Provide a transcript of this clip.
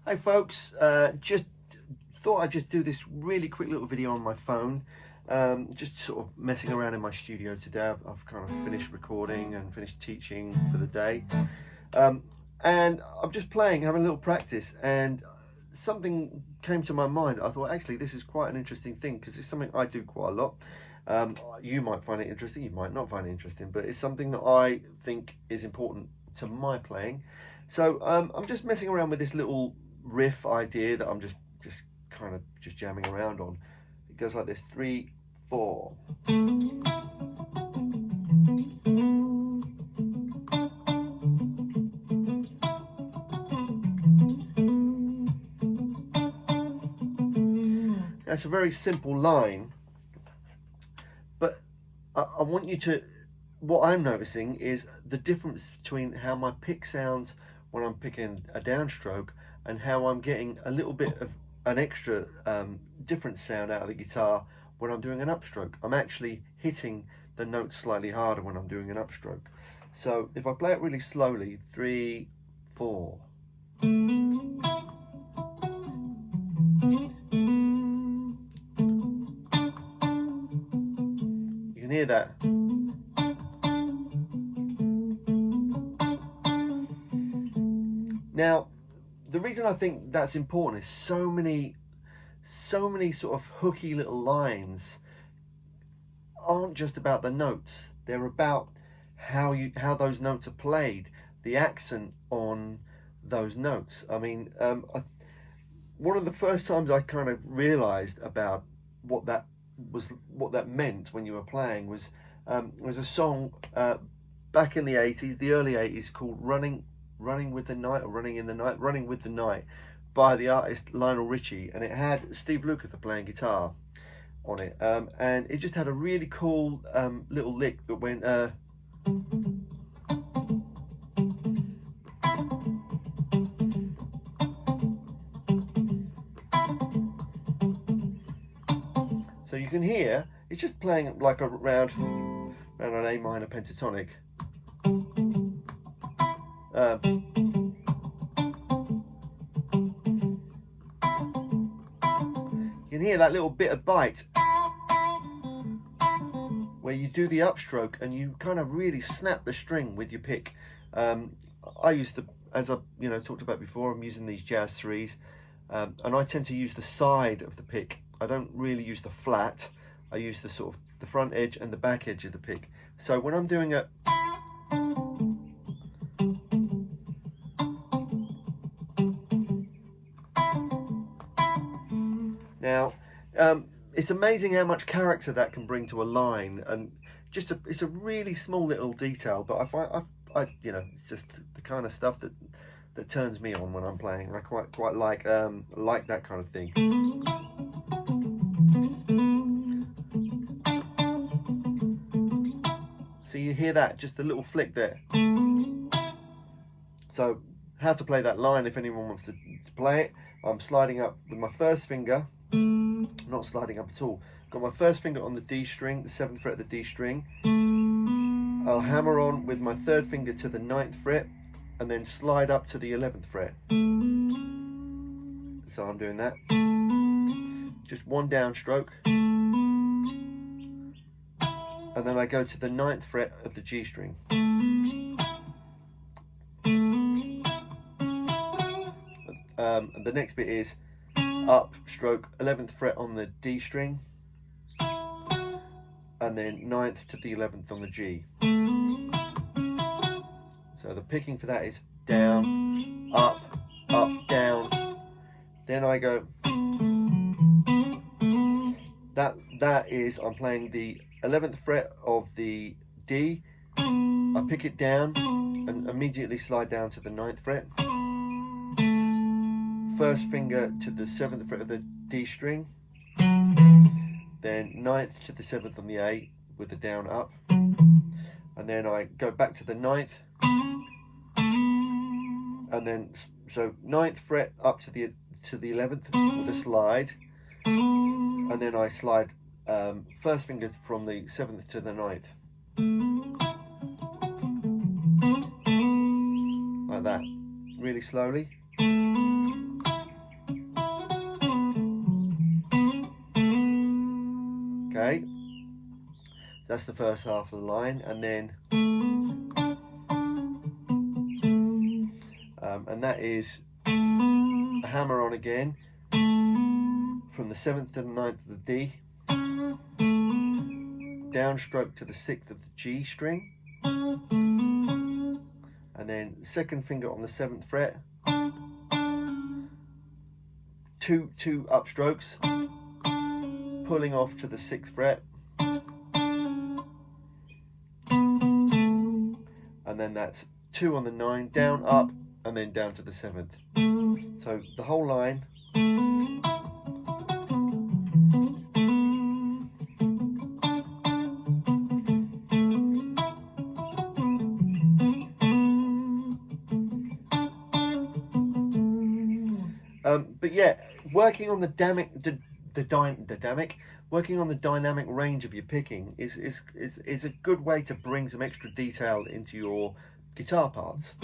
Hey folks, just thought I'd just do this really quick little video on my phone, just sort of messing around in my studio today. I've kind of finished recording and finished teaching for the day, and I'm just playing, having a little practice, and something came to my mind. I thought, actually, this is quite an interesting thing because it's something I do quite a lot. You might find it interesting, you might not find it interesting, but it's something that I think is important to my playing. So I'm just messing around with this little riff idea that I'm just kind of jamming around on. It goes like this: 3, 4. That's a very simple line, but I want you to, what I'm noticing is the difference between how my pick sounds when I'm picking a downstroke and how I'm getting a little bit of an extra different sound out of the guitar when I'm doing an upstroke. I'm actually hitting the notes slightly harder when I'm doing an upstroke. So if I play it really slowly, 3, 4. You can hear that. Now, the reason I think that's important is so many sort of hooky little lines aren't just about the notes. They're about how those notes are played, the accent on those notes. I mean, one of the first times I kind of realized about what that meant when you were playing was a song back in the 80s, the early 80s, called Running with the Night, or Running in the Night, Running with the Night, by the artist Lionel Richie, and it had Steve Lukather playing guitar on it, and it just had a really cool little lick that went so you can hear it's just playing like around an A minor pentatonic. You can hear that little bit of bite where you do the upstroke and you kind of really snap the string with your pick. I used to, as I talked about before, I'm using these jazz threes, and I tend to use the side of the pick. I don't really use the flat. I use the sort of the front edge and the back edge of the pick. So when I'm doing a now, it's amazing how much character that can bring to a line, and it's a really small little detail, but I find it's just the kind of stuff that turns me on when I'm playing. I quite like that kind of thing. So you hear that, just a little flick there. So how to play that line, if anyone wants to play it, I'm sliding up with my first finger, not sliding up at all. Got my first finger on the D string, the 7th fret of the D string. I'll hammer on with my 3rd finger to the 9th fret and then slide up to the 11th fret. So I'm doing that. Just one downstroke. And then I go to the 9th fret of the G string. And the next bit is upstroke, 11th fret on the D string, and then 9th to the 11th on the G. So the picking for that is down, up, down. Then I go, that is, I'm playing the 11th fret of the D, I pick it down and immediately slide down to the 9th fret. First finger to the 7th fret of the D string, then 9th to the 7th on the A with the down up, and then I go back to the 9th, and then so 9th fret up to the 11th with a slide, and then I slide first finger from the 7th to the 9th, like that, really slowly. That's the first half of the line, and then and that is a hammer on again from the 7th to the 9th of the D, downstroke to the 6th of the G string, and then second finger on the 7th fret, two upstrokes, pulling off to the 6th fret, and then that's 2 on the 9, down, up, and then down to the 7th. So the whole line. But yeah, working on the working on the dynamic range of your picking is a good way to bring some extra detail into your guitar parts.